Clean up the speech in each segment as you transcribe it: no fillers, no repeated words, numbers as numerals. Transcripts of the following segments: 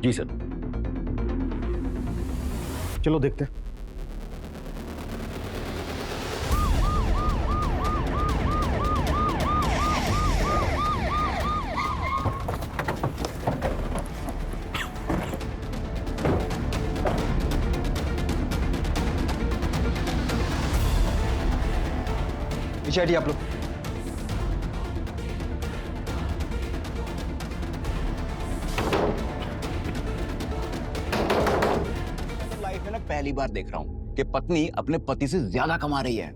जी sir. चलो देखते हैं। पीछे हटिए आप लोग। लाइफ में ना पहली बार देख रहा हूं कि पत्नी अपने पति से ज्यादा कमा रही है।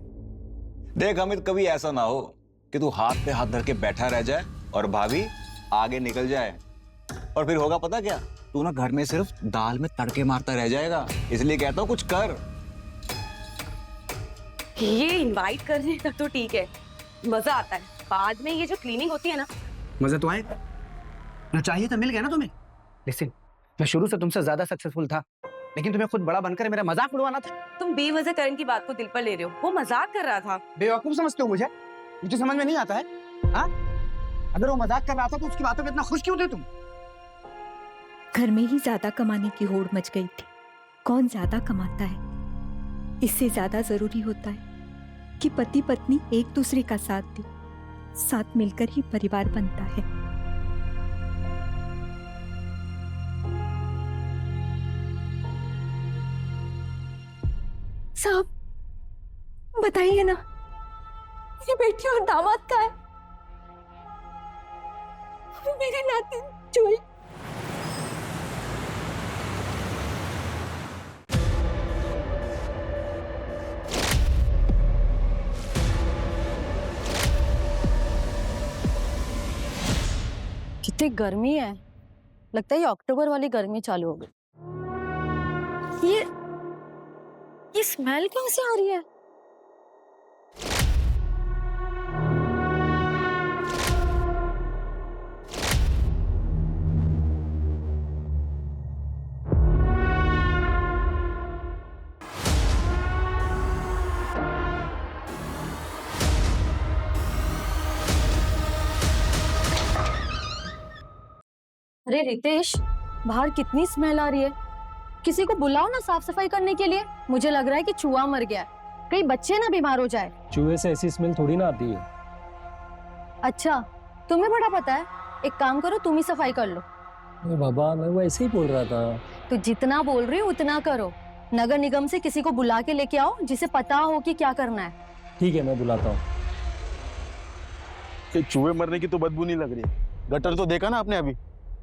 देख अमित, कभी ऐसा ना हो कि तू हाथ पे हाथ धर के बैठा रह जाए और भाभी आगे निकल जाए, और फिर होगा पता क्या, तू ना घर में सिर्फ दाल में तड़के मारता रह जाएगा। इसलिए कहता हूं कुछ कर। ये इनवाइट करने तक तो ठीक है, मजा आता है, बाद में ये जो क्लीनिंग होती है ना। मजा तो आए ना, चाहिए तो मिल गया ना तुम्हें। लिसन, मैं शुरू से तुमसे ज्यादा सक्सेसफुल था, लेकिन तुम्हें खुद बड़ा बनकर मेरा मजाक उड़वाना था। तुम बेवजह करण की बात को दिल पर ले रहे हो, वो मजाक कर रहा था। बेवकूफ समझते हो मुझे? मुझे समझ में नहीं आता है। हाँ, अगर वो मजाक कर रहा था तो उसकी बातों में इतना खुश क्यों थे तुम? घर में ही ज्यादा कमाने की होड़ मच गई थी। कौन ज्यादा कमाता है, इससे ज्यादा जरूरी होता है कि पति पत्नी एक दूसरे का साथ दे। साथ मिलकर ही परिवार बनता है। साहब, बताइए ना, मेरी बेटी और दामाद का है, मेरी नाती जूही। कितनी गर्मी है, लगता है ये अक्टूबर वाली गर्मी चालू हो गई। ये स्मेल कहाँ से आ रही है? अरे रितेश, बाहर कितनी स्मेल आ रही है, किसी को बुलाओ ना साफ सफाई करने के लिए। मुझे लग रहा है कि चूहा मर गया है, कहीं बच्चे ना बीमार हो जाए। चूहे से ऐसी स्मेल थोड़ी ना आती है। अच्छा, तुम्हें बड़ा पता है, एक काम करो, तुम ही सफाई कर लो। अरे बाबा, मैं वो ऐसे ही बोल रहा था। तो जितना बोल रही हो उतना करो। नगर निगम से किसी को बुला के लेके आओ जिसे पता हो कि क्या करना है। ठीक है, मैं बुलाता हूँ। ये चूहे मरने की तो बदबू नहीं लग रही। गटर तो देखा ना आपने, अभी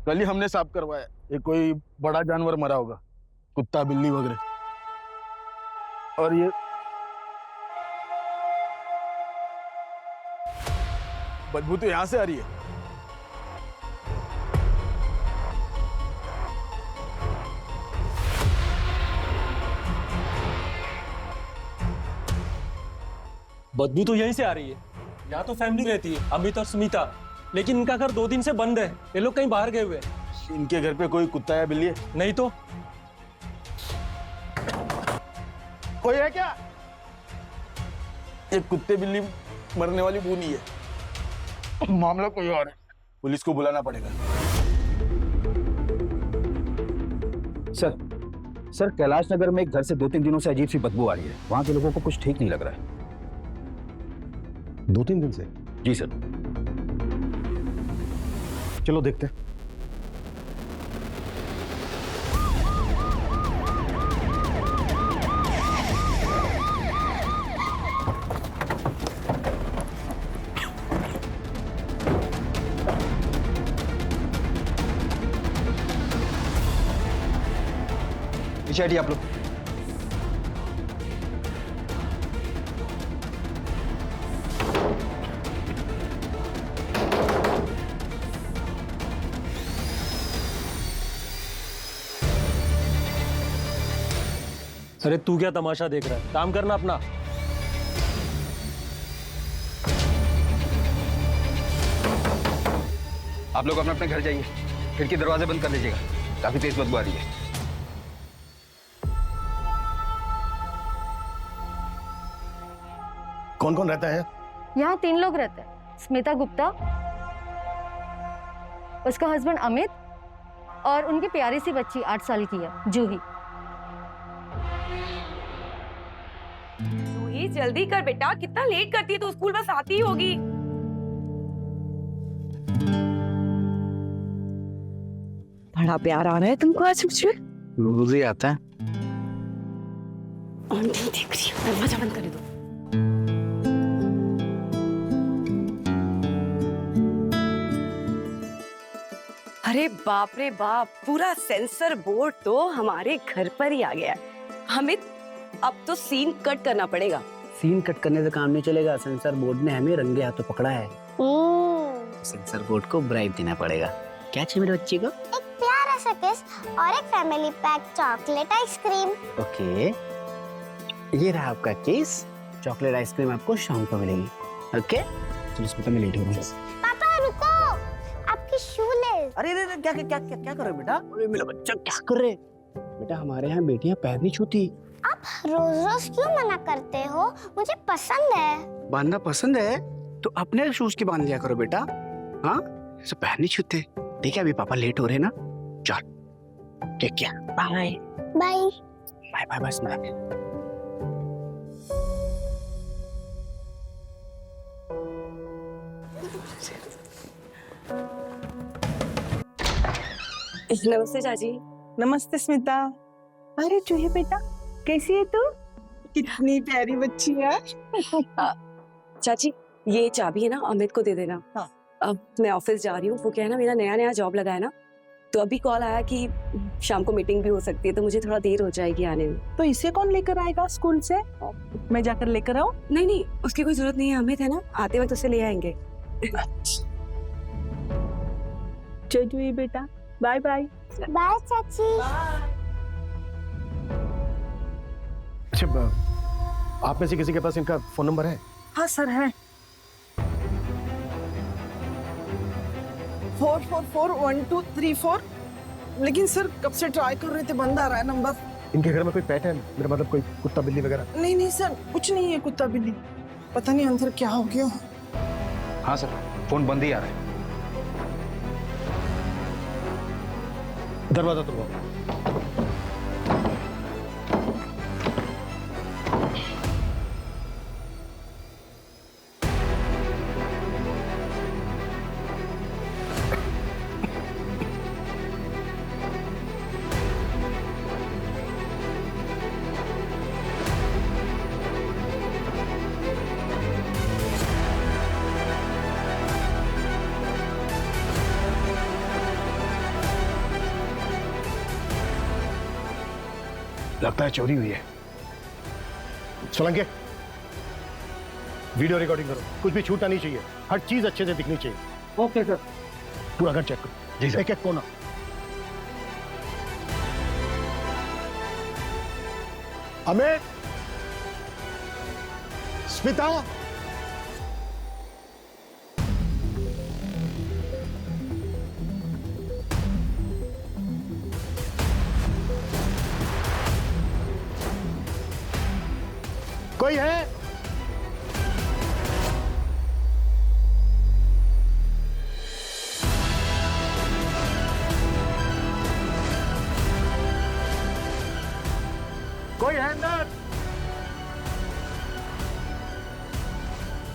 कल ही हमने साफ करवाया। ये कोई बड़ा जानवर मरा होगा, कुत्ता बिल्ली वगैरह। और ये बदबू तो यहां से आ रही है। बदबू तो यहीं से आ रही है। यहाँ तो फैमिली रहती है, अमित और सुमिता, लेकिन इनका घर 2 दिन से बंद है। ये लोग कहीं बाहर गए हुए हैं। इनके घर पे कोई कुत्ता या बिल्ली है? नहीं तो। कोई है क्या? एक कुत्ते बिल्ली मरने वाली बू नहीं है, मामला कोई और है। पुलिस को बुलाना पड़ेगा। सर कैलाश नगर में एक घर से 2-3 दिनों से अजीब सी बदबू आ रही है। वहां के लोगों को कुछ ठीक नहीं लग रहा है। 2-3 दिन से? जी सर। चलो देखते हैं। पीछे हटिए आप लोग। अरे तू क्या तमाशा देख रहा है, काम करना अपना। आप लोग अपने अपने घर जाइए, खिड़की दरवाजे बंद कर लीजिएगा, काफी तेज बदबू आ रही है। कौन कौन रहता है? यहाँ 3 लोग रहते हैं। स्मिता गुप्ता, उसका हस्बैंड अमित और उनकी प्यारी सी बच्ची 8 साल की है, जूही। जूही जल्दी कर बेटा, कितना लेट करती है तो स्कूल बस आती ही होगी। बड़ा प्यार आ रहा है तुमको आज मुझे। रोज ही आता है। आंटी देख रही है, दरवाजा बंद कर दो। अरे बाप रे बाप, पूरा सेंसर बोर्ड तो हमारे घर पर ही आ गया है। हमें अब तो सीन कट करना पड़ेगा। सीन कट करने से काम नहीं चलेगा, सेंसर बोर्ड ने हमें रंगे हाथों पकड़ा है। सेंसर बोर्ड को ब्राइब देना पड़ेगा। क्या चाहिए मेरे बच्चे को? एक प्यारा सा किस और एक family pack chocolate ice cream. Okay, ये रहा आपका केस। चॉकलेट आइसक्रीम आपको शाम को मिलेगी। ओके, चलो स्मिता, मैं लेट हो रहा हूँ। पापा रुको, आपकी शूलेस। अरे अरे क्या क्या क्या क्या क्या कर रहे हो बेटा? अरे मेरा बच्चा क्या कर रहे? बेटा हमारे यहाँ बेटियां पैर नहीं छूती। आप रोज रोज क्यों मना करते हो? मुझे पसंद है। बांधना पसंद है तो अपने शूज की बांध लिया करो बेटा। हाँ, ऐसे पैर नहीं छूते। ठीक है, अभी पापा लेट हो रहे हैं ना। चल ठीक है, बाय बाय बाय बाय। बस मैं नमस्ते चाची। नमस्ते स्मिता। अरे जूही बेटा, कैसी है तू? कितनी प्यारी बच्ची है। चाची ये चाबी है ना, अमित को दे देना। हाँ। अब मैं ऑफिस जा रही हूँ, वो क्या है ना, मेरा नया नया जॉब लगा है ना, तो अभी कॉल आया कि शाम को मीटिंग भी हो सकती है, तो मुझे थोड़ा देर हो जाएगी आने में। तो इसे कौन लेकर आएगा स्कूल से? मैं जाकर लेकर आऊं? नहीं नहीं, उसकी कोई जरूरत नहीं है, अमित है ना, आते वक्त उसे ले आएंगे। चल जूही बेटा, बाय बाय। बाय चाची। अच्छा, आप में से किसी के पास इनका फोन नंबर है? हाँ सर है। 4441234। लेकिन सर कब से ट्राई कर रहे थे, बंद आ रहा है नंबर। इनके घर में कोई पेट है? मेरा मतलब कोई कुत्ता बिल्ली वगैरह? नहीं नहीं सर, कुछ नहीं है कुत्ता बिल्ली। पता नहीं अंदर क्या हो गया। हाँ सर, फोन बंद ही आ रहा है। दरवाजा तो लगता है चोरी हुई है। सोलंके, वीडियो रिकॉर्डिंग करो, कुछ भी छूटना नहीं चाहिए, हर चीज अच्छे से दिखनी चाहिए। Okay sir. पूरा घर चेक करो। जी सर। एक एक कोना। अमित, स्मिता, कोई है? कोई है अंदर?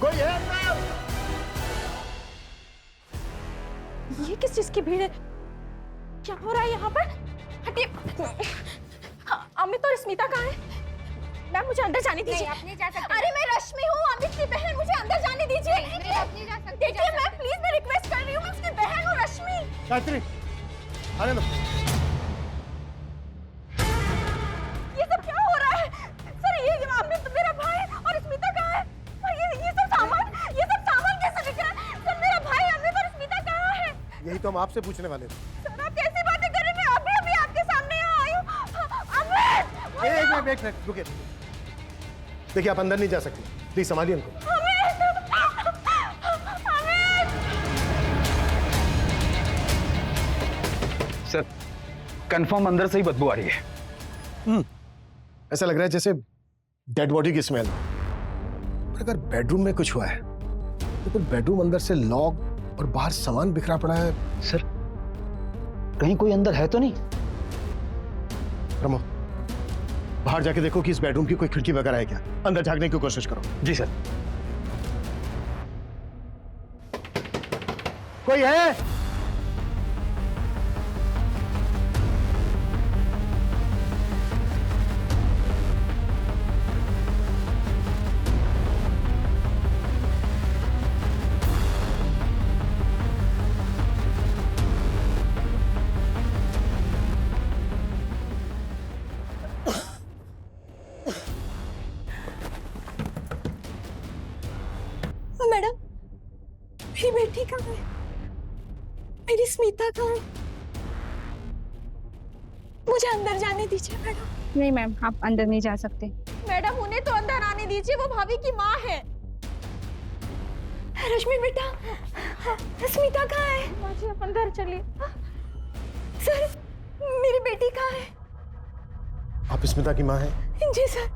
कोई है अंदर? ये किस चीज की भीड़ है? क्या हो रहा है यहाँ पर? हटिए। अमित और स्मिता कहाँ है? मैम मुझे अंदर जाने दीजिए। आप नहीं जा सकते। अरे मैं रश्मि हूँ, अमित की बहन, मुझे अंदर जाने दीजिए। आप नहीं जा सकते। देखिए मैम, प्लीज मैं रिक्वेस्ट कर रही हूँ, मैं उसकी बहन हूँ रश्मि। गायत्री, आने दो। ये सब क्या हो रहा है? सर ये अमित मेरा भाई और स्मिता कहाँ है? और ये सब सामान कैसे दिख रहा है? सर मेरा भाई अमित और स्मिता कहाँ है? यही तो हम आपसे पूछने वाले थे। सर आप कैसी बातें कर रहे हैं? मैं अभी आपके सामने यहाँ आई हूँ। अमित! एक मिनट रुकिए। देखिए, आप अंदर नहीं जा सकते, प्लीज संभालिए उनको। सर, कंफर्म अंदर से ही बदबू आ रही है। ऐसा लग रहा है जैसे डेड बॉडी की स्मेल। पर अगर बेडरूम में कुछ हुआ है तो फिर बेडरूम अंदर से लॉक और बाहर सामान बिखरा पड़ा है। सर, कहीं कोई अंदर है तो नहीं? रमो, बाहर जाके देखो कि इस बेडरूम की कोई खिड़की वगैरह है क्या। अंदर झांकने की कोशिश करो। जी सर। कोई है? मैडम, मेरी बेटी कहाँ है? मेरी स्मिता कहाँ है? मुझे अंदर जाने दीजिए मैडम। नहीं मैम, आप अंदर नहीं जा सकते। मैडम, उन्हें तो अंदर आने दीजिए, वो भाभी की माँ है। रश्मि बेटा, स्मिता कहाँ है? माँ जी, आप अंदर चलिए। सर, मेरी बेटी कहाँ है? आप स्मिता की माँ हैं? जी सर।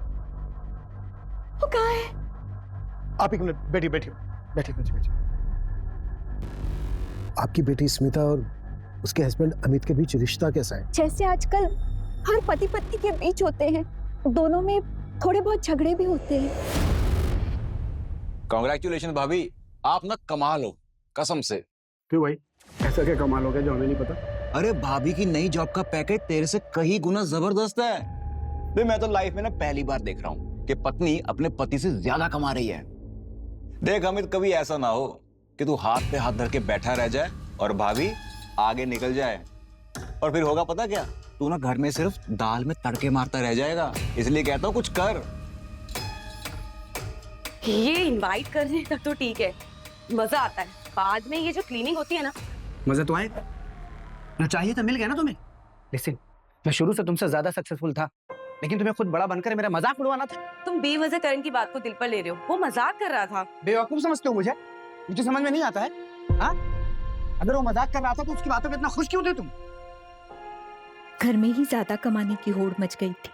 वो कहाँ है? आप एक मिनट बैठिए बैठिए बैठिए बैठिए बैठिए। आपकी बेटी स्मिता और उसके हस्बैंड अमित के बीच रिश्ता कैसा है? जैसे आजकल हर पति पत्नी के बीच होते हैं, दोनों में थोड़े बहुत झगड़े भी होते हैं। कॉन्ग्रेचुलेशन भाभी, आप ना कमाल हो, कसम से। क्यों भाई, ऐसा क्या कमाल हो गया जो हमें नहीं पता? अरे भाभी की नई जॉब का पैकेज तेरे से कई गुना जबरदस्त है। भाई मैं तो लाइफ में ना पहली बार देख रहा हूँ कि पत्नी अपने पति से ज्यादा कमा रही है। देख अमित, कभी ऐसा ना हो कि तू हाथ पे हाथ धर के बैठा रह जाए और भाभी आगे निकल जाए, और फिर होगा पता क्या, तू ना घर में सिर्फ दाल में तड़के मारता रह जाएगा। इसलिए कहता हूँ कुछ कर। ये इनवाइट करने तक तो ठीक है, मजा आता है, बाद में ये जो क्लीनिंग होती है ना। मजा तो आए ना, चाहिए तो मिल गया ना तुम्हें। लिसन, मैं शुरू से तुमसे ज्यादा सक्सेसफुल था, लेकिन तुम्हें खुद बड़ा बनकर मेरा मजाक उड़वाना था। तुम बेवजह करण की बात को दिल पर ले रहे हो, वो मजाक कर रहा था। बेवकूफ समझते हो मुझे? मुझे समझ में नहीं आता है। हाँ, अगर वो मजाक कर रहा था तो उसकी बातों में इतना खुश क्यों थे तुम? घर में ही ज्यादा कमाने की होड़ मच गई थी।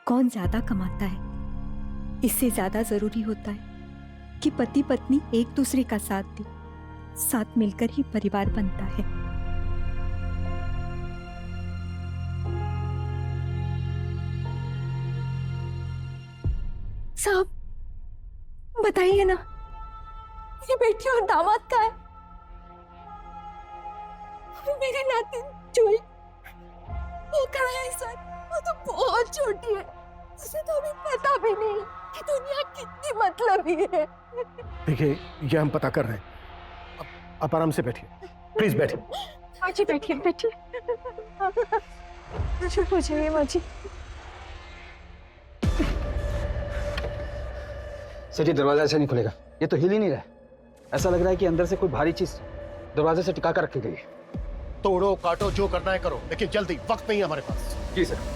कौन ज्यादा कमाता है, इससे ज्यादा जरूरी होता है कि पति पत्नी एक दूसरे का साथ दे। साथ मिलकर ही परिवार बनता है। साहब, बताइए ना, मेरी बेटी और दामाद का है? और मेरी नातिन जूही, वो कहाँ है सर? वो तो बहुत छोटी है, उसे तो अभी पता भी नहीं कि दुनिया कितनी मतलबी है। देखिए, ये हम पता कर रहे हैं। आप आराम से बैठिए, प्लीज बैठिए। माँ जी बैठिए बैठिए। मुझे माँ जी। सर, ये दरवाजा ऐसे नहीं खुलेगा, ये तो हिल ही नहीं रहा है। ऐसा लग रहा है कि अंदर से कोई भारी चीज दरवाजे से टिका कर रखी गई है। तोड़ो काटो जो करना है करो, लेकिन जल्दी, वक्त नहीं है हमारे पास। जी सर।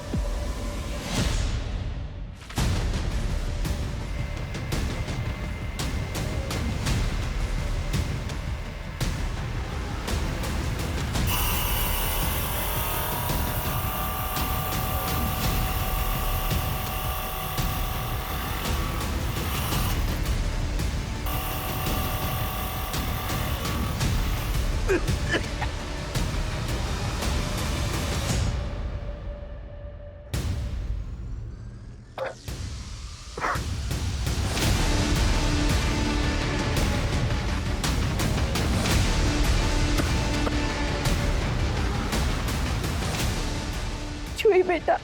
छुई बेटा,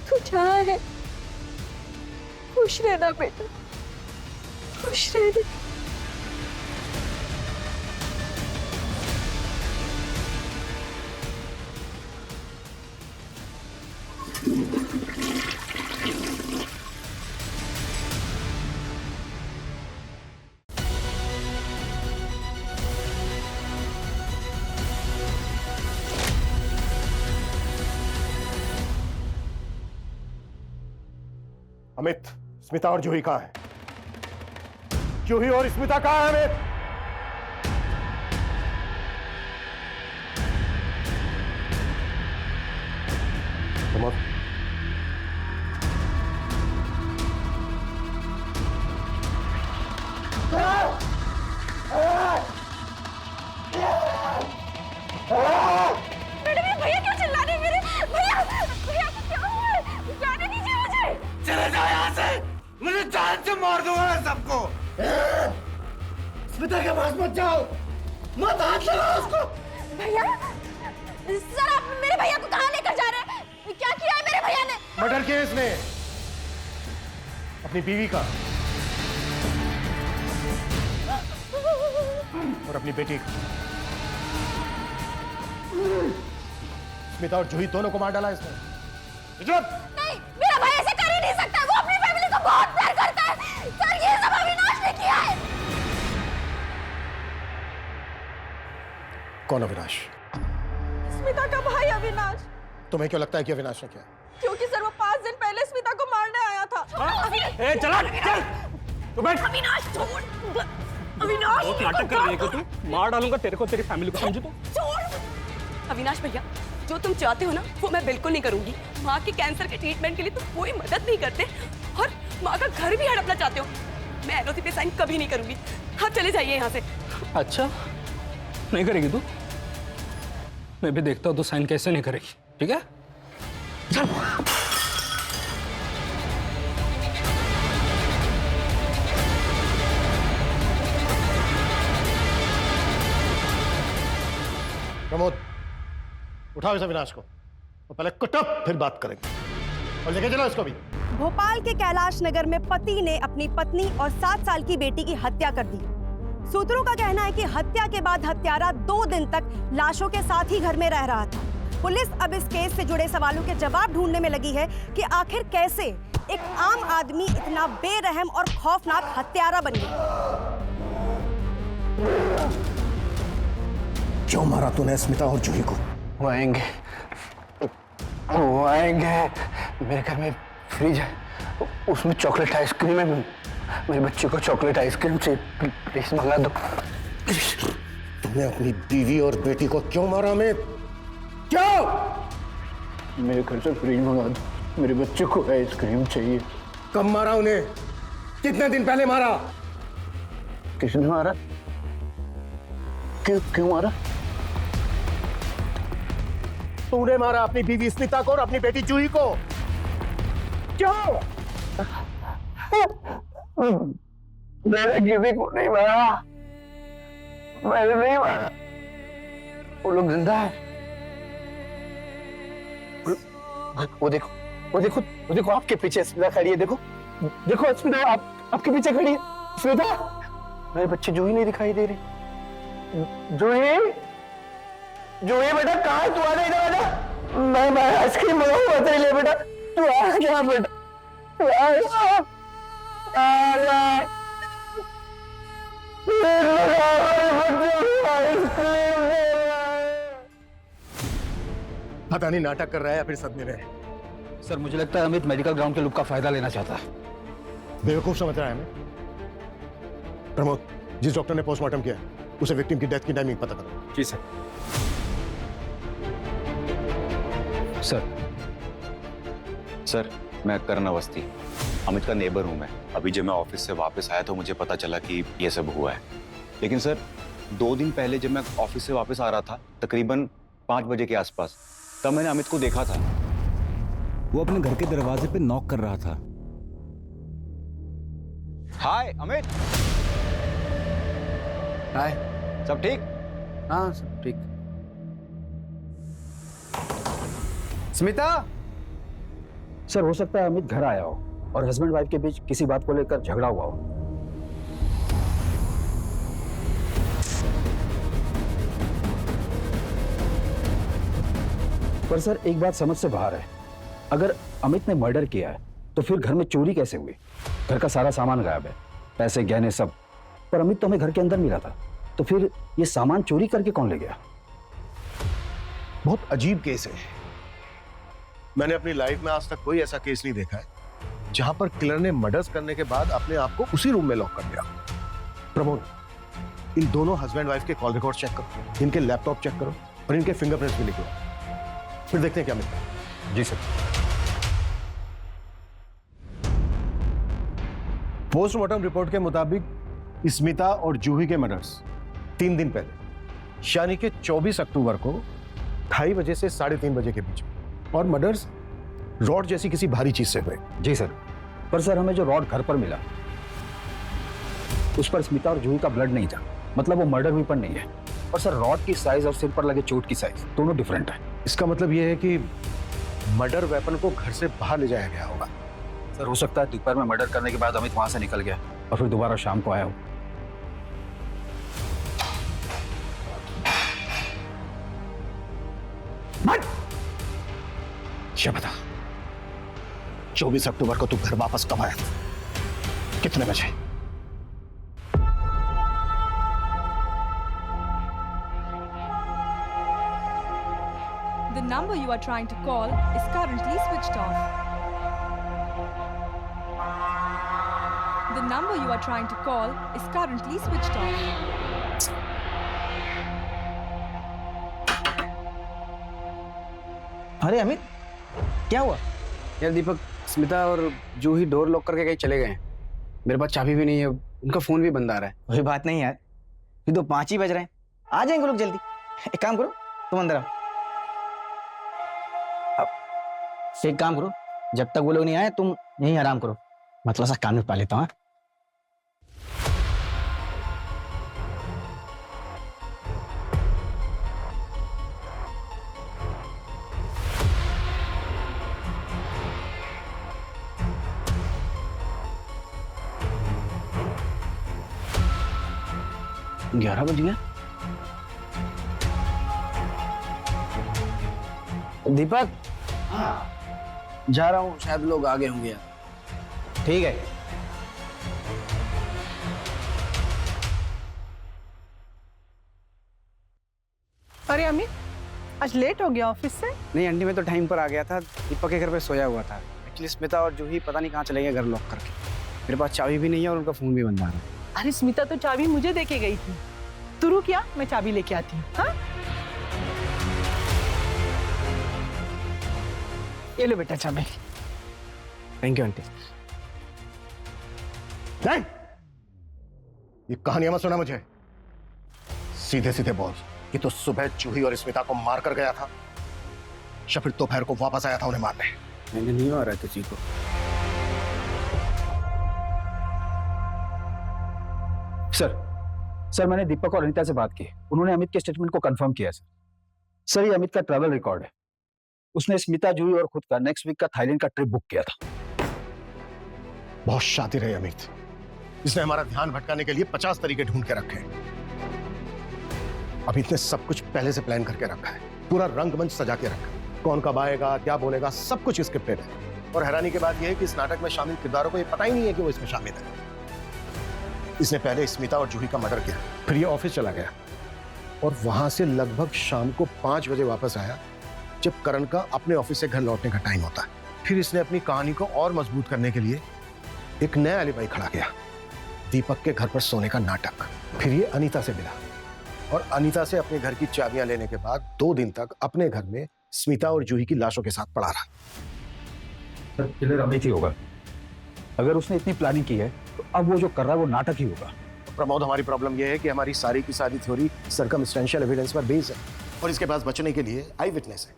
तू जहाँ है खुश रहना बेटा, खुश रहना। अमित, स्मिता और जूही कहाँ है? जूही और स्मिता कहाँ है अमित? Come on. दूंगा मैं सबको। स्मिता के पास मत जाओ, मत हाथ लगाओ उसको। भैया सर, आप मेरे भैया को कहाँ लेकर जा रहे हैं? क्या किया है मेरे भैया ने? मर्डर किया इसने अपनी बीवी का और अपनी बेटी का। स्मिता और जूही दोनों को मार डाला इसने। नहीं, मेरा भाई ऐसे कर ही नहीं सकता। वो अपनी फैमिली को बहुत प्यार करता है। सर, ये सब अविनाश ने किया है। कौन अविनाश? स्मिता का भाई अविनाश। तुम्हें क्यों लगता है कि अविनाश ने किया? क्योंकि सर वो 5 दिन पहले स्मिता को मारने आया था। ए चला चल, तू बैठ। अविनाश छोड़। अविनाश बहुत नाटक कर रही है तू। मार डालूंगा तेरे को, तेरी फैमिली को, समझी तू? छोड़। अविनाश भैया, जो तुम चाहते हो ना वो मैं बिल्कुल नहीं करूंगी। माँ के कैंसर के ट्रीटमेंट के लिए तुम कोई मदद नहीं करते और माँ का घर भी हड़पना चाहते हो। मैं एलओसी पे साइन कभी नहीं करूंगी। आप चले जाइए यहाँ से। अच्छा, नहीं करेगी तू? मैं भी देखता हूँ तो साइन कैसे नहीं करेगी, ठीक है? चल। प्रमोद, उठाओ इस अविनाश को और पहले कुटो, फिर बात करेंगे। और लेके चलो इसको भी। भोपाल के कैलाश नगर में पति ने अपनी पत्नी और 7 साल की बेटी की हत्या कर दी। सूत्रों का कहना है कि हत्या के बाद हत्यारा 2 दिन तक लाशों के साथ ही घर में रह रहा था। पुलिस अब इस केस से जुड़े सवालों के जवाब ढूंढने में लगी है कि आखिर कैसे एक आम आदमी इतना बेरहम और खौफनाक हत्यारा बन गया। क्यों मारा तूने स्मिता और जूही को? वो आएंगे, वो आएंगे। मेरे घर में फ्रिज है, उसमें चॉकलेट आइसक्रीम है। मेरे बच्चे को चॉकलेट आइसक्रीम से प्लीज मंगा दो। तुमने अपनी बीवी और बेटी को क्यों मारा अमित? क्यों? मेरे घर से फ्रिज मंगा दो, मेरे बच्चे को आइसक्रीम चाहिए। कब मारा उन्हें? कितने दिन पहले मारा? किसने मारा? क्यों मारा? तूने मारा अपनी बीवी स्मिता को और अपनी बेटी जूही को। क्यों? मैंने किसी को नहीं मारा, मैंने नहीं मारा। वो लोग जिंदा है। वो देखो, वो देखो, वो देखो आपके पीछे स्मिता खड़ी है। देखो, देखो स्मिता आपके पीछे खड़ी है। स्मिता, मेरे बच्चे जूही नहीं दिखाई दे रही। जूही, जूही बेटा कहाँ है? तू आ जा, इधर आ जा। मैं आइसक्रीम मंगाऊंगा तेरे लिए बेटा। तू आ जा बेटा, तू आ जा। पता नहीं नाटक कर रहा है या फिर सदमे में। सर, मुझे लगता है अमित मेडिकल ग्राउंड के लुक का फायदा लेना चाहता है। बेवकूफ समझ रहा है हमें। प्रमोद, जिस डॉक्टर ने पोस्टमार्टम किया उसे विक्टिम की डेथ की टाइमिंग पता करो। जी सर। सर, मैं करण अवस्थी, अमित का नेबर हूं मैं। अभी जब मैं ऑफिस से वापस आया तो मुझे पता चला कि ये सब हुआ है। लेकिन सर, 2 दिन पहले जब मैं ऑफिस से वापस आ रहा था, तकरीबन 5 बजे के आसपास, तब मैंने अमित को देखा था। वो अपने घर के दरवाजे पे नॉक कर रहा था। हाय अमित। हाय। सब ठीक? हाँ सब ठीक। स्मिता। सर, हो सकता है अमित घर आया हो और हस्बैंड वाइफ के बीच किसी बात को लेकर झगड़ा हुआ हो। पर सर, एक बात समझ से बाहर है। अगर अमित ने मर्डर किया है तो फिर घर में चोरी कैसे हुई? घर का सारा सामान गायब है, पैसे गहने सब। पर अमित तो हमें घर के अंदर मिला था, तो फिर ये सामान चोरी करके कौन ले गया? बहुत अजीब केस है। मैंने अपनी लाइफ में आज तक कोई ऐसा केस नहीं देखा है जहां पर किलर ने मर्डर्स करने के बाद अपने आप को उसी रूम में लॉक कर दिया। प्रमोद, इन दोनों हस्बैंड वाइफ के कॉल रिकॉर्ड चेक करो, इनके लैपटॉप चेक करो और इनके फिंगरप्रिंट्स भी निकलो, फिर देखते हैं क्या मिलता है। जी सर। पोस्टमार्टम रिपोर्ट के मुताबिक स्मिता और जूही के मर्डर्स 3 दिन पहले, यानी कि 24 अक्टूबर को 2:30 बजे से 3:30 बजे के बीच, और मर्डर्स रॉड जैसी किसी भारी चीज से हुए। जी सर। पर सर, हमें जो रॉड घर पर मिला उस पर स्मिता और जूही का ब्लड नहीं था, मतलब वो मर्डर वेपन नहीं है। और सर रॉड की साइज और सिर पर लगे चोट की साइज दोनों डिफरेंट है। इसका मतलब ये है कि मर्डर वेपन को घर से बाहर ले जाया गया होगा। सर हो सकता है दोपहर में मर्डर करने के बाद अमित वहां से निकल गया और फिर दोबारा शाम को आया हो। ये बता, 24 अक्टूबर को तू घर वापस कब आया था? कितने बजे? The number you are trying to call is currently switched off. The number you are trying to call is currently switched off. अरे अमित, क्या हुआ? यार दीपक, स्मिता और जूही डोर लॉक करके कहीं चले गए हैं। मेरे पास चाबी भी नहीं है, उनका फोन भी बंद आ रहा है। कोई बात नहीं यार, ये तो 5 ही बज रहे हैं, आ जाएंगे लोग जल्दी। एक काम करो, तुम अंदर आओ। अब एक काम करो, जब तक वो लोग नहीं आए तुम यहीं आराम करो, मैं थोड़ा सा काम निपटा लेता हूँ। हाँ? 11 बज गया। दीपक, जा रहा हूँ, शायद लोग आगे होंगे यार। ठीक है। अरे अमित, आज लेट हो गया ऑफिस से? नहीं आंटी, मैं तो टाइम पर आ गया था, दीपक के घर पे सोया हुआ था। एक्चुअली स्मिता और जूही पता नहीं कहाँ चले गए घर लॉक करके। मेरे पास चाबी भी नहीं है और उनका फोन भी बंद आ रहा है। अरे स्मिता तो चाबी मुझे देके गई थी। तू रुक, क्या मैं चाबी लेके आती हूँ। हाँ, ये लो बेटा चाबी। Thank you aunty. नहीं, ये कहानियां मत सुना मुझे। सीधे सीधे बोल कि तो सुबह जूही और स्मिता को मार कर गया था या फिर दोपहर को वापस आया था उन्हें मारने? मैंने नहीं मारा तुझी को। सर मैंने दीपक और अनीता से बात की, उन्होंने अमित के स्टेटमेंट को कंफर्म किया। सर ये अमित का ट्रैवल रिकॉर्ड है। उसने स्मिता, जूही और खुद का नेक्स्ट वीक का थाईलैंड का ट्रिप बुक किया था। बहुत शातिर है अमित, इसने हमारा ध्यान भटकाने के लिए 50 तरीके ढूंढ के रखे हैं। अमित ने सब कुछ पहले से प्लान करके रखा है, पूरा रंगमंच सजा के रखा है। कौन कब आएगा, क्या बोलेगा, सब कुछ स्क्रिप्टेड है। और हैरानी की बात यह है कि इस नाटक में शामिल किरदारों को ये पता ही नहीं है कि वो इसमें शामिल है। इसने पहले स्मिता और जूही का मर्डर किया, फिर ये ऑफिस चला गया और वहां से लगभग शाम को 5 बजे वापस आया, जब करण का अपने ऑफिस से घर लौटने का टाइम होता है। फिर इसने अपनी कहानी को और मजबूत करने के लिए एक नया एलिबाई खड़ा किया, दीपक के घर पर सोने का नाटक। फिर ये अनीता से मिला और अनीता से अपने घर की चाबियां लेने के बाद 2 दिन तक अपने घर में स्मिता और जूही की लाशों के साथ पड़ा रहा। सर किलर अमित ही होगा। अगर उसने इतनी प्लानिंग की है तो अब वो जो कर रहा है वो नाटक ही होगा। प्रमोद, हमारी प्रॉब्लम यह है कि हमारी सारी की सारी थ्योरी सर्कमस्टेंशियल एविडेंस पर बेस्ड है और इसके पास बचने के लिए आई विटनेस है।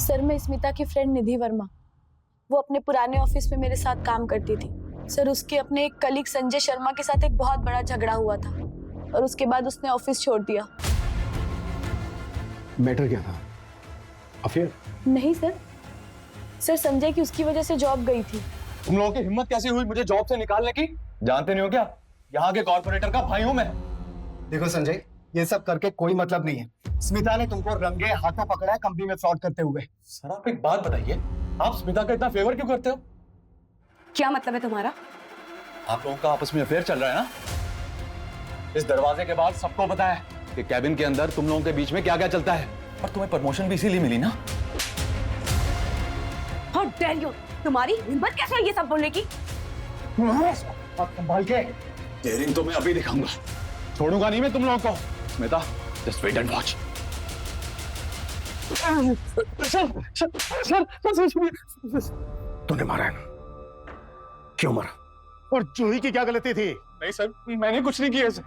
सर मैं स्मिता की फ्रेंड निधि वर्मा, वो अपने पुराने ऑफिस में मेरे साथ काम करती थी। सर उसके अपने एक कलीग संजय शर्मा के साथ एक बहुत बड़ा झगड़ा हुआ था और उसके बाद उसने ऑफिस छोड़ दिया। मैटर क्या था? अफेयर? नहीं सर, संजय की उसकी वजह से जॉब गई थी। तुम लोगों की हिम्मत कैसे हुई मुझे जॉब से निकालने की? जानते नहीं हो क्या, यहाँ के कॉर्पोरेटर का भाई हूँ मैं। देखो संजय, ये सब करके कोई मतलब नहीं है। स्मिता ने तुमको रंगे हाथों पकड़ा है कंपनी में फ्रॉड करते हुए। सर आप एक बात बताइए, आप स्मिता का इतना फेवर क्यों करते हो? क्या मतलब है तुम्हारा? आप लोगों का आपस में अफेयर चल रहा है ना? इस दरवाजे के बाद सबको पता है कि कैबिन के अंदर तुम लोगों के बीच में क्या क्या चलता है। और तुम्हें प्रमोशन भी इसीलिए मिली ना? How dare you! तुम्हारी हिम्मत कैसे है ये सब बोलने की? संभाल के। डेयरिंग तो मैं अभी दिखाऊंगा, छोड़ूंगा नहीं मैं तुम लोगों को। Smita, just wait and watch. तूने मारा है ना? क्यों मारा? और जूही की क्या गलती थी? नहीं सर, मैंने कुछ नहीं किया सर।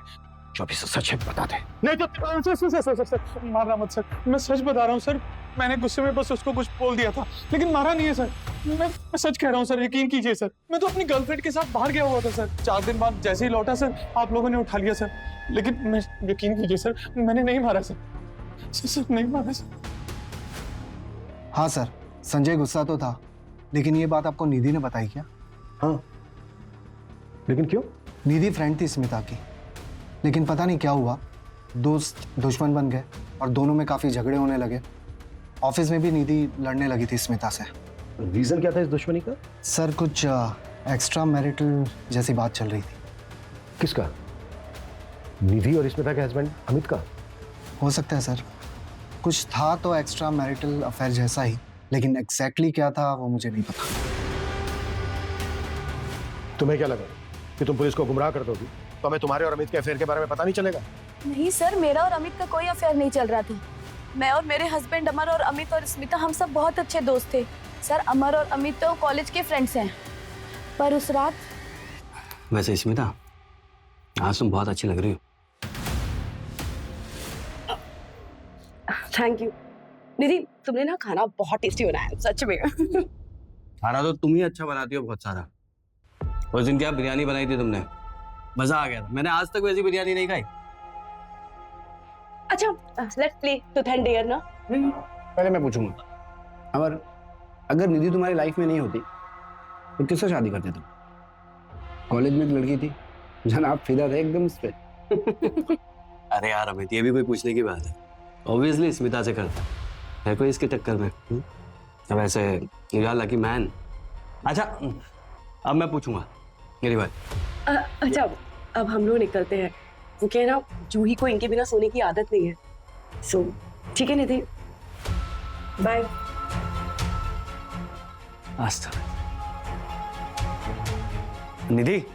जो भी सच है बता दे। नहीं तो सर, मारना मत सर, मैं सच बता रहा हूँ सर। मैंने गुस्से में बस उसको कुछ बोल दिया था, लेकिन मारा नहीं है सर। मैं सच कह रहा हूँ सर, यकीन कीजिए सर। मैं तो अपनी गर्लफ्रेंड के साथ बाहर गया हुआ था सर। 4 दिन बाद जैसे ही लौटा सर, आप लोगों ने उठा लिया सर। लेकिन मैं, यकीन कीजिए सर, मैंने नहीं मारा सर। सर नहीं मारा सर। हाँ सर, संजय गुस्सा तो था, लेकिन ये बात आपको निधि ने बताई क्या? हाँ, लेकिन क्यों? निधि फ्रेंड थी स्मिता की, लेकिन पता नहीं क्या हुआ, दोस्त दुश्मन बन गए और दोनों में काफी झगड़े होने लगे। ऑफिस में भी निधि लड़ने लगी थी स्मिता से। रीजन क्या था इस दुश्मनी का? सर कुछ एक्स्ट्रा मैरिटल जैसी बात चल रही थी। किसका? निधि और स्मिता के हस्बैंड अमित का? हो सकता है सर, कुछ था तो एक्स्ट्रा मैरिटल अफेयर जैसा ही, लेकिन एग्जैक्टली क्या था वो मुझे नहीं पता। तुम्हें क्या लगा कि तुम पुलिस को गुमराह कर दोगी तो हमें तुम्हारे और अमित के अफेयर के बारे में पता नहीं चलेगा? नहीं सर, मेरा और अमित का कोई अफेयर नहीं चल रहा था। मैं और मेरे हस्बैंड अमर और अमित और स्मिता हम सब बहुत अच्छे दोस्त थे सर। अमर और अमित तो कॉलेज के फ्रेंड्स हैं। पर उस रात, वैसे स्मिता, आज तुम बहुत अच्छी लग रही हो। थैंक यू निधि, तुमने ना खाना बहुत टेस्टी बनाया है, सच में। खाना तो तुम ही अच्छा बनाती हो बहुत सारा। उस दिन क्या बिरयानी बनाई थी तुमने, मजा आ गया था। मैंने आज तक वैसी बिरयानी नहीं खाई। अच्छा, let's play truth and dare ना। पहले मैं पूछूंगा, अगर निधि तुम्हारी लाइफ में नहीं होती तो किससे शादी करते तुम? कॉलेज में एक लड़की थी, जनाब फिदा थे एकदम उस पे। अरे यार अमित, ये भी कोई पूछने की बात है? ऑब्वियसली स्मिता से करता है कोई इसके टक्कर में। अब ऐसे यू आर लकी मैन। अच्छा, अब मैं पूछूंगा मेरी बात। अच्छा, अब हम लोग निकलते हैं। वो कह ना, जूही को इनके बिना सोने की आदत नहीं है। सो ठीक है निधि, बाय। आस्था। निधि,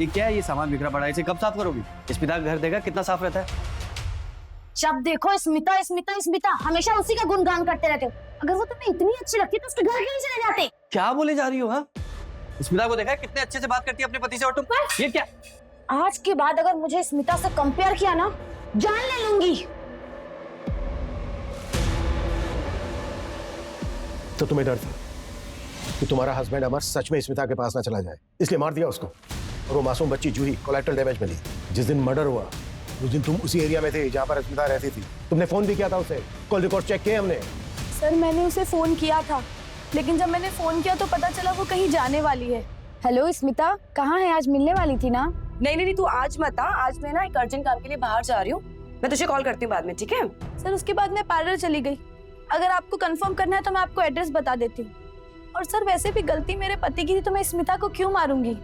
ये क्या है? ये सामान बिखरा पड़ा है, इसे कब साफ करोगी? स्मिता का घर देखा कितना साफ रहता है। जब देखो स्मिता स्मिता स्मिता, हमेशा उसी का गुणगान करते रहते हो। अगर वो तुम्हें इतनी अच्छी लगती तो उसके घर क्यों नहीं चले जाते? क्या बोले जा रही हो? हाँ, स्मिता को देखा है कितने अच्छे से बात करती है अपने पति से, और तुम ये क्या? आज के बाद अगर मुझे स्मिता से कंपेयर किया ना, जान ले लूंगी। तो तुम्हें डर था कि तुम्हारा हस्बैंड अमर सच में स्मिता के पास ना चला जाए, इसलिए मार दिया उसको। और वो मासूम बच्ची जूही कोलैटरल डैमेज मिली। जिस दिन मर्डर हुआ उस दिन तुम उसी एरिया में थे जहां पर स्मिता रहती थी। तुमने फोन भी किया था उसे, कॉल रिकॉर्ड चेक किए हमने। सर मैंने उसे फोन किया था, लेकिन जब मैंने फोन किया तो पता चला वो कहीं जाने वाली है। हेलो स्मिता, कहाँ है? आज मिलने वाली थी ना? नहीं, तू आज मत आ। आज मैं ना एक अर्जेंट काम के लिए बाहर जा रही हूँ। मैं तुझे कॉल करती हूँ बाद में, ठीक है? सर उसके बाद मैं पार्लर चली गई। अगर आपको कंफर्म करना है तो मैं आपको एड्रेस बता देती हूँ। और सर वैसे भी गलती मेरे पति की थी, तो मैं स्मिता को क्यों मारूंगी?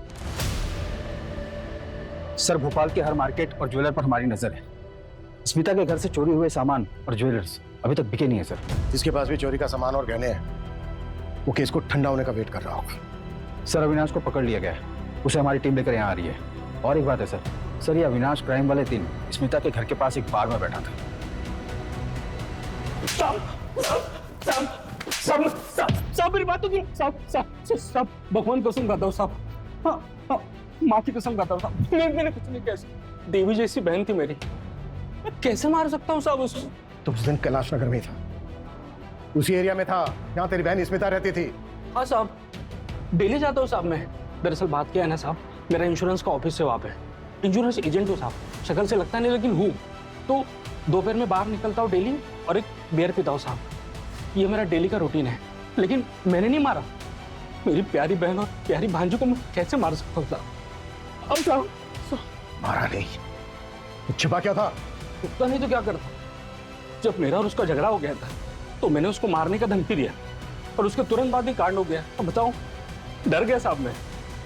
सर, भोपाल के हर मार्केट और ज्वेलर पर हमारी नजर है। स्मिता के घर से चोरी हुए सामान और ज्वेलर्स अभी तक बिके नहीं है सर। जिसके पास भी चोरी का सामान और गहने हैं, वो केस को ठंडा होने का वेट कर रहा होगा। सर, अविनाश को पकड़ लिया गया है, उसे हमारी टीम लेकर यहाँ आ रही है। और एक बात है सर, ये अविनाश क्राइम वाले दिन स्मिता के घर के पास एक बार में बैठा था। साहब मेरी बात तो सुनिए। साहब भगवान कसम खाता हूँ साहब, हाँ, माँ की कसम खाता हूँ साहब, मैंने कुछ नहीं किया। देवी जैसी बहन थी मेरी, मैं कैसे मार सकता हूँ साहब उसको? तो उस दिन कैलाश नगर में ही था, उसी एरिया में था जहाँ तेरी बहन स्मिता रहती थी। हाँ साहब, डेली जाता हूँ साहब मैं। दरअसल बात क्या है ना साहब, मेरा इंश्योरेंस का ऑफिस है वहाँ पे, इंश्योरेंस एजेंट हूँ साहब। शक्ल से लगता नहीं लेकिन हूँ। तो दोपहर में बाहर निकलता हूँ डेली और एक बियर पीता हूँ साहब। ये मेरा डेली का रूटीन है। लेकिन मैंने नहीं मारा, मेरी प्यारी बहन और प्यारी भांजी को मैं कैसे मार सकता हूँ साहब? अब साहब मारा नहीं, छिपा क्या था? उतना नहीं तो क्या करता? जब मेरा और उसका झगड़ा हो गया था तो मैंने उसको मारने का धमकी दिया और उसके तुरंत बाद ही कांड हो गया। अब बताओ, डर गया साहब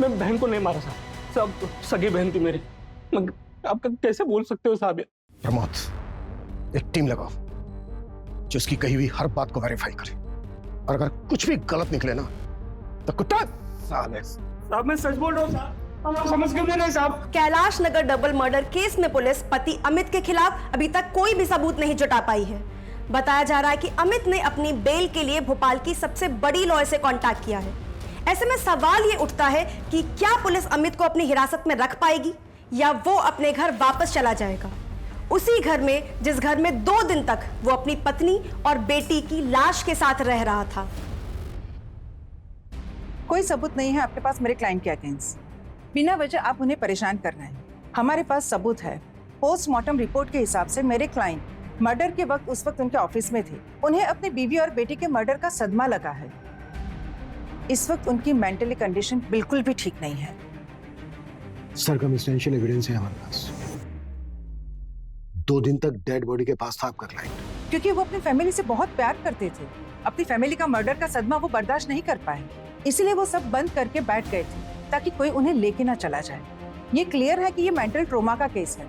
मैं बहन को नहीं मारा साहब। सब सगी बहन थी मेरी, आप कैसे बोल सकते हो साहब? प्रमोद, एक टीम लगाओ जो उसकी कही हुई हर बात को वेरीफाई करे, और अगर कुछ भी गलत निकले ना तो कुत्ता साले। साहब मैं सच बोल रहा हूँ साहब, समझ क्यों नहीं रहे साहब? Kailash Nagar double murder case में पुलिस पति अमित के खिलाफ अभी तक कोई भी सबूत नहीं जुटा पाई है। बताया जा रहा है कि अमित ने अपनी बेल के लिए भोपाल की सबसे बड़ी लॉयर से कांटेक्ट किया है। ऐसे में सवाल ये उठता है कि क्या पुलिस अमित को अपनी हिरासत में रख पाएगी या वो अपने घर वापस चला जाएगा, उसी घर में जिस घर में 2 दिन तक वो अपनी पत्नी और बेटी की लाश के साथ रह रहा था। कोई सबूत नहीं है आपके पास मेरे क्लाइंट के अगेंस्ट। बिना वजह आप उन्हें परेशान कर रहे हैं। हमारे पास सबूत है। पोस्टमार्टम रिपोर्ट के हिसाब से मेरे क्लाइंट मर्डर के वक्त उस वक्त उनके ऑफिस में थे। उन्हें अपनी बीवी और बेटी के मर्डर का सदमा लगा है। इस वक्त उनकी मेंटली कंडीशन बिल्कुल भी ठीक नहीं है। सर्कमस्टेंशियल एविडेंस है हमारे पास। 2 दिन तक डेड बॉडी के पास था आपका क्लाइंट, क्योंकि वो अपनी फैमिली से बहुत प्यार करते थे। अपनी फैमिली का मर्डर का सदमा वो बर्दाश्त नहीं कर पाए, इसलिए वो सब बंद करके बैठ गए थे ताकि कोई उन्हें लेके ना चला जाए। ये क्लियर है कि ये मेंटल ट्रोमा का केस है।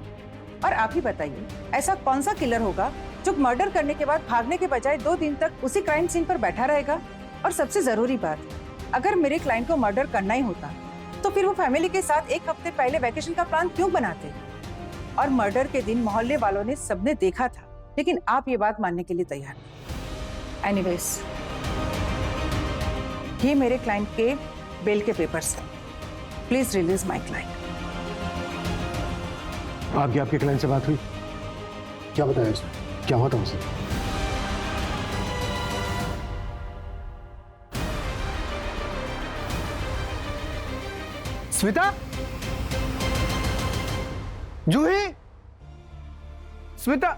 और आप ही बताइए, ऐसा कौन सा किलर होगा जो मर्डर करने के बाद भागने के बजाय 2 दिन तक उसी क्राइम सीन पर बैठा रहेगा? और सबसे जरूरी बात, अगर मेरे क्लाइंट को मर्डर करना ही होता तो फिर वो फैमिली के साथ 1 हफ्ते पहले वैकेशन का प्लान क्यों बनाते? और मर्डर के दिन मोहल्ले वालों ने सबने देखा था, लेकिन आप ये बात मानने के लिए तैयार नहीं। एनीवेज, ये मेरे क्लाइंट के बेल के पेपर्स हैं। Please release my client. आपके क्लाइंट से बात हुई? क्या बताया उसने? क्या हुआ था उसे? Smita, Juhi, Smita,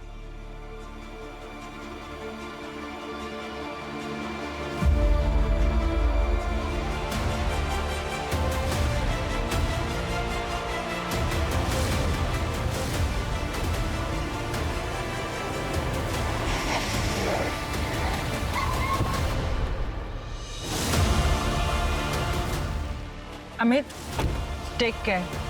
Amit, take care.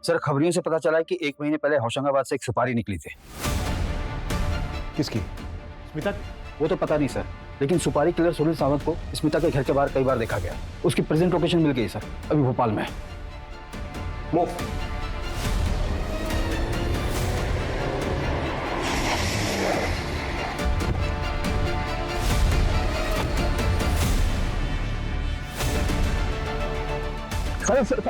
Sir खबरियों से पता चला है कि 1 महीने पहले होशंगाबाद से एक सुपारी निकली थी। किसकी? स्मिता? वो तो पता नहीं सर, लेकिन सुपारी किलर सुनील सावंत को स्मिता के घर के बाहर कई बार देखा गया। उसकी प्रेजेंट लोकेशन मिल गई सर, अभी भोपाल में है। अरे सर,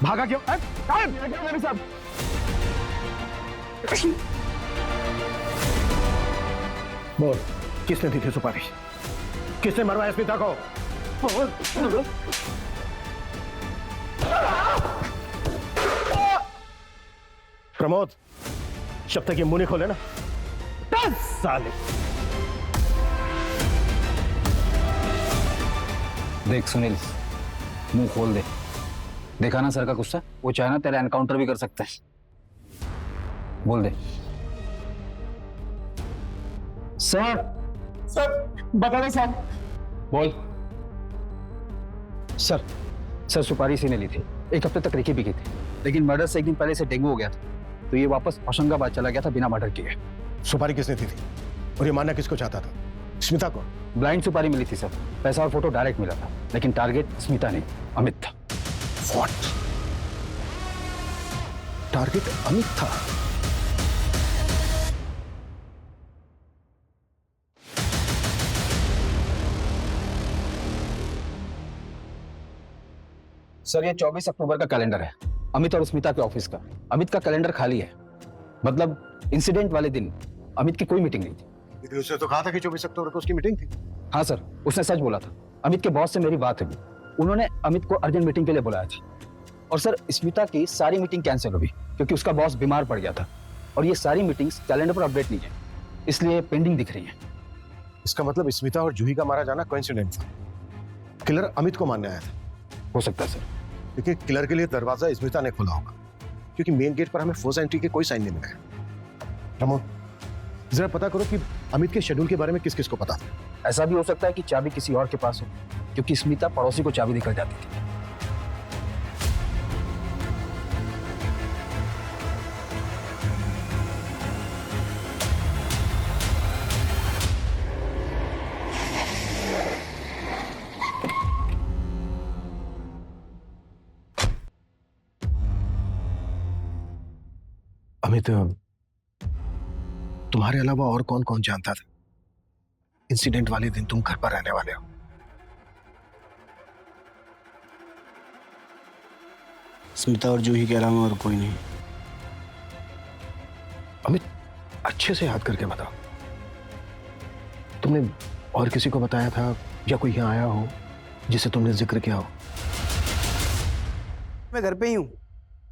भागा क्यों? मेरे साथ बोल, किसने दी थी सुपारी? किसने मरवाया स्मिता को? प्रमोद, जब तक ये मुंह नहीं खोले ना, 10 साल। देख सुनील, मुंह खोल दे। देखा ना सर का गुस्सा? वो चाहे ना तेरा एनकाउंटर भी कर सकते हैं। बोल दे। सर बता दो सर। बोल। सर सुपारी इसी ने ली थी। 1 हफ्ते तक रिकी बिकी थी, लेकिन मर्डर से 1 दिन पहले से डेंगू हो गया था, तो ये वापस होशंगाबाद चला गया था बिना मर्डर किए। सुपारी किसने दी थी और ये मारना किसको चाहता था? स्मिता को? ब्लाइंड सुपारी मिली थी सर, पैसा और फोटो डायरेक्ट मिला था, लेकिन टारगेट स्मिता नहीं, अमित था। What? टारगेट अमित था? सर ये 24 अक्टूबर का कैलेंडर है, अमित और स्मिता के ऑफिस का। अमित का कैलेंडर खाली है, मतलब इंसिडेंट वाले दिन अमित की कोई मीटिंग नहीं थी। लेकिन उसने तो कहा था कि 24 अक्टूबर को उसकी मीटिंग थी। हाँ सर, उसने सच बोला था। अमित के बॉस से मेरी बात हुई, उन्होंने अमित को अर्जेंट मीटिंग के लिए बुलाया था। और सर स्मिता की सारी मीटिंग कैंसिल हो गई क्योंकि उसका बॉस बीमार पड़ गया था, और ये सारी मीटिंग्स कैलेंडर पर अपडेट नहीं है, इसलिए पेंडिंग दिख रही है। इसका मतलब स्मिता और जूही का मारा जाना कोइंसिडेंस था। किलर अमित को मारने आया था। हो सकता है सर। लेकिन किलर के लिए दरवाजा स्मिता ने खोला होगा, क्योंकि मेन गेट पर हमें फोर्स एंट्री के कोई साइन नहीं मिला है। प्रमोद, जरा पता करो कि अमित के शेड्यूल के बारे में किस किस को पता था। ऐसा भी हो सकता है कि चाबी किसी और के पास हो, क्योंकि स्मिता पड़ोसी को चाबी निकल जाती थी। अमित, तुम्हारे अलावा और कौन कौन जानता था इंसिडेंट वाले दिन तुम घर पर रहने वाले हो? स्मिता और जूही के अलावा और कोई नहीं। अमित, अच्छे से याद करके बताओ, तुमने और किसी को बताया था या कोई यहाँ आया हो जिसे तुमने जिक्र किया हो? मैं घर पे ही हूँ,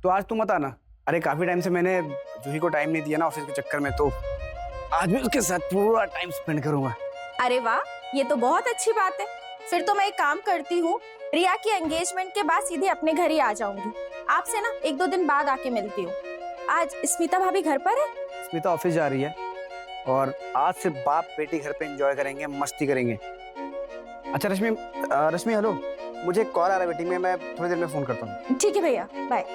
तो आज तुम मत आना। अरे काफी टाइम से मैंने जूही को टाइम नहीं दिया ना ऑफिस के चक्कर में, तो आज मैं उसके साथ पूरा टाइम स्पेंड करूंगा। अरे वाह, ये तो बहुत अच्छी बात है। फिर तो मैं एक काम करती हूँ, रिया की एंगेजमेंट के बाद सीधे अपने घर ही आ जाऊंगी। आपसे ना 1-2 दिन बाद आके मिलती हूँ। आज स्मिता भाभी घर पर है? स्मिता ऑफिस जा रही है और आज से बाप बेटी घर पे एंजॉय करेंगे, मस्ती करेंगे। अच्छा रश्मि हेलो, मुझे कॉल आ रहा है मीटिंग में, मैं थोड़ी देर में फोन करता हूँ। ठीक है भैया, बाय।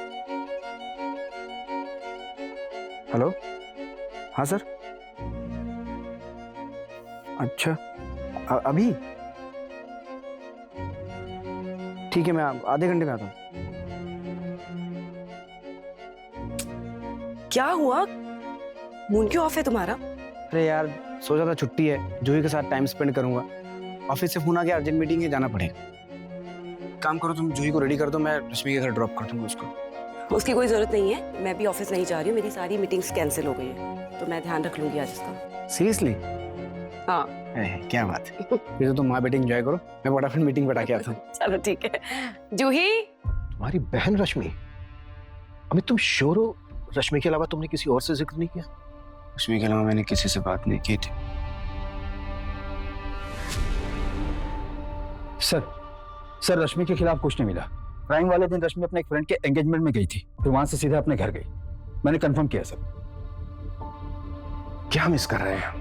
हेलो, हाँ सर। अच्छा अभी ठीक है, मैं आधे घंटे में आता हूँ। क्या हुआ? मूड क्यों ऑफ है तुम्हारा? अरे यार, सोचा था छुट्टी है, जूही के साथ टाइम स्पेंड करूंगा। ऑफिस से फोन आ गया, अर्जेंट मीटिंग है, जाना पड़ेगा। काम करो, तुम जूही को रेडी कर दो, मैं रश्मि के घर ड्रॉप कर दूंगा उसको। उसकी कोई जरूरत नहीं है, मैं भी ऑफिस नहीं जा रही हूँ, मेरी सारी मीटिंग्स कैंसिल हो गई है, तो मैं ध्यान रख लूंगी आज इसका। सीरियसली? हाँ। क्या बात है। फिर तो तुम माँ बेटी एंजॉय करो, मैं फटाफट मीटिंग बैठा के आता हूँ। चलो ठीक है। जूही, तुम्हारी बहन रश्मि? अमित, तुम श्योर हो रश्मि के अलावा तुमने किसी और से जिक्र नहीं किया? रश्मि के अलावा मैंने किसी से बात नहीं की थी। सर रश्मि के खिलाफ कुछ नहीं मिला। क्राइम वाले दिन रश्मि अपने एक फ्रेंड के एंगेजमेंट में गई थी, फिर वहां से सीधे अपने घर गई। मैंने कंफर्म किया सर। क्या मिस कर रहे हैं?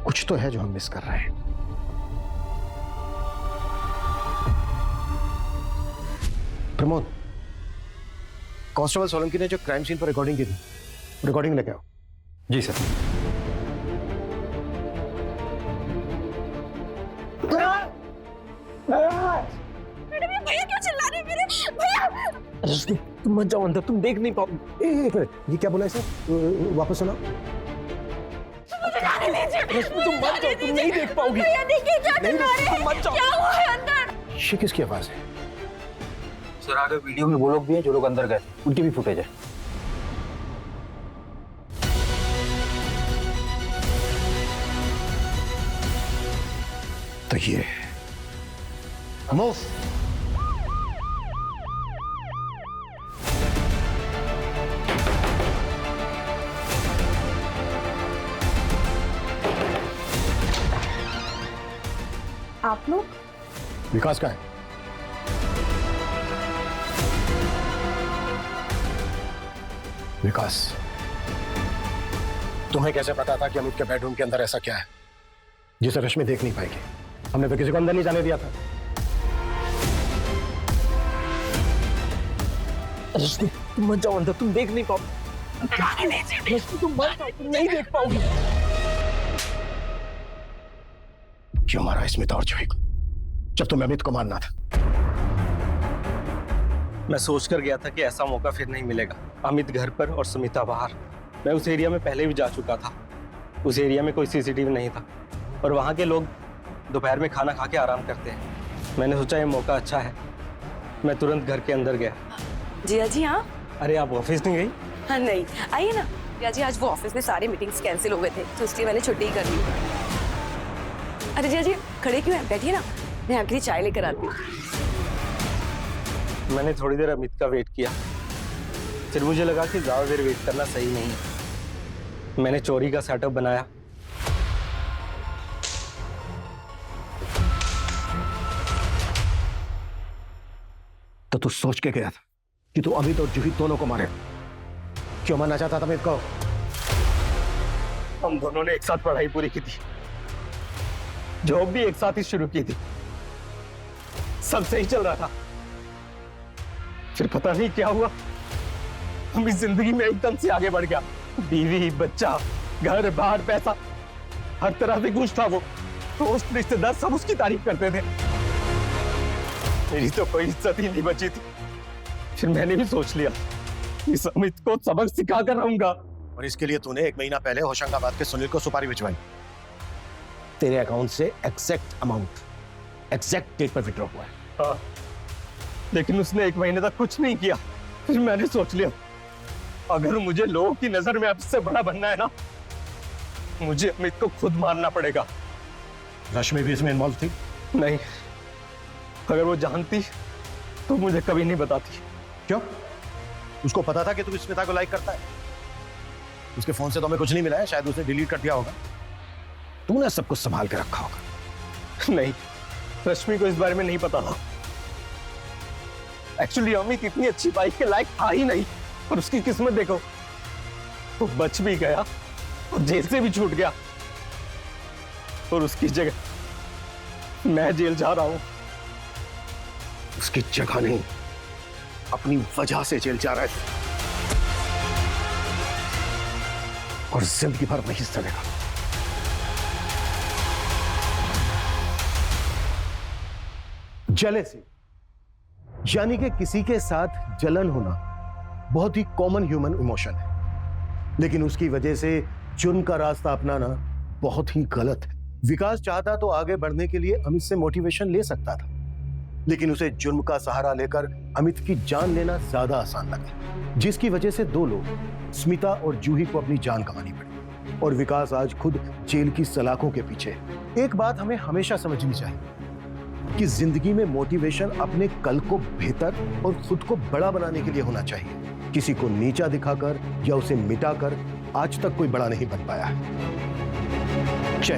कुछ तो है जो हम मिस कर रहे हैं। प्रमोद, कांस्टेबल सोलंकी ने जो क्राइम सीन पर रिकॉर्डिंग की थी, रिकॉर्डिंग लेके आओ। जी सर। भैया क्यों चिल्ला रहे हैं मेरे? भैया तुम मत जाओ अंदर, तुम देख नहीं पाओगे। एक मिनट, ये क्या बोला इसे? वापस सुनाओ। रश्मि तुम मत जाओ, तुम नहीं देख पाओगी। भैया देखिए क्या नहीं, चिल्ला रहे तुम मत हैं, जाओ। क्या हुआ है अंदर? ये किसकी आवाज है? सर आगे वीडियो में वो लोग भी हैं जो लोग अंदर गए, उनकी भी फुटेज है। तो ये मूव। आप लोग? विकास का है। विकास, तुम्हें कैसे पता था कि अमित के बेडरूम के अंदर ऐसा क्या है जिसे रश्मि देख नहीं पाएगी? हमने तो किसी को अंदर नहीं जाने दिया था। रश्मि तुम मत जाओ अंदर, तुम देख नहीं पाओगे। रश्मि तुम मत जाओ, तुम नहीं देख पाओगी। क्यों मारा स्मिता और जूही को जब तुम्हें अमित को मारना था? मैं सोच कर गया था कि ऐसा मौका फिर नहीं मिलेगा। अमित घर पर और सुमिता बाहर। मैं उस एरिया में पहले भी जा चुका था। उस एरिया में कोई सीसीटीवी नहीं था और वहां के लोग दोपहर में खाना खा के आराम करते हैं। मैंने सोचा ये मौका अच्छा है, मैं तुरंत घर के अंदर गया। जिया जी हाँ। अरे आप ऑफिस नहीं गई? हाँ नहीं, आइए ना। जिया जी आज वो ऑफिस में सारे मीटिंग्स कैंसिल हो गए थे तो इसलिए मैंने छुट्टी ही कर ली। अरे जिया जी खड़े क्यों हैं, बैठिए ना, मैं आपके लिए चाय लेकर आती हूँ। मैंने थोड़ी देर अमित का वेट किया, फिर मुझे लगा कि ज्यादा देर वेट करना सही नहीं है। मैंने चोरी का सेटअप बनाया। तो तू सोच के गया था कि तू अमित और जूही दोनों को मारे? क्यों मारना चाहता था अमित को? हम दोनों ने एक साथ पढ़ाई पूरी की थी, जॉब भी एक साथ ही शुरू की थी, सब सही चल रहा था। फिर पता नहीं क्या हुआ, हम इस जिंदगी में एकदम से आगे बढ़ गया। बीवी, बच्चा, घर बार, पैसा, हर तरह से खुश था वो। दोस्त, रिश्तेदार सब उसकी तारीफ करते थे। मेरी तो कोई इज्जत ही नहीं बची थी। फिर मैंने भी सोच लिया इस अमित को सबक सिखा कर रहूंगा। और इसके लिए तूने 1 महीना पहले होशंगाबाद के सुनील को सुपारी भिजवाई। तेरे अकाउंट से एग्जैक्ट अमाउंट, एग्जैक्ट डेट पर विड्रॉ हुआ है। हाँ, लेकिन उसने 1 महीने तक कुछ नहीं किया। फिर मैंने सोच लिया अगर मुझे लोगों की नजर में आपसे बड़ा बनना है ना, मुझे अमित को खुद मारना पड़ेगा। रश्मि भी इसमें इन्वॉल्व थी? नहीं, अगर वो जानती तो मुझे कभी नहीं बताती। क्यों? उसको पता था कि तू स्मिता को लाइक करता है? उसके फोन से तो हमें कुछ नहीं मिला है, शायद उसने डिलीट कर दिया होगा। तूने सब कुछ संभाल के रखा होगा। नहीं, रश्मि को इस बारे में नहीं पता था। एक्चुअली अमित इतनी अच्छी बाइक के लायक था ही नहीं, और उसकी किस्मत देखो, वो बच भी गया और जेल से भी छूट गया, और उसकी जगह मैं जेल जा रहा हूं। उसकी जगह नहीं, अपनी वजह से जेल जा रहा है, और जिंदगी भर नहीं चलेगा। जेलेसी यानी कि किसी के साथ जलन होना बहुत ही कॉमन ह्यूमन इमोशन है, लेकिन उसकी वजह से जुर्म का रास्ता अपनाना बहुत ही गलत है। विकास चाहता तो आगे बढ़ने के लिए अमित से मोटिवेशन ले सकता था, लेकिन उसे जुर्म का सहारा लेकर अमित की जान लेना ज्यादा आसान लगा, जिसकी वजह से 2 लोग, स्मिता और जूही को अपनी जान गंवानी पड़ी, और विकास आज खुद जेल की सलाखों के पीछे है। एक बात हमें हमेशा समझनी चाहिए कि जिंदगी में मोटिवेशन अपने कल को बेहतर और खुद को बड़ा बनाने के लिए होना चाहिए। किसी को नीचा दिखाकर या उसे मिटाकर आज तक कोई बड़ा नहीं बन पाया है। जय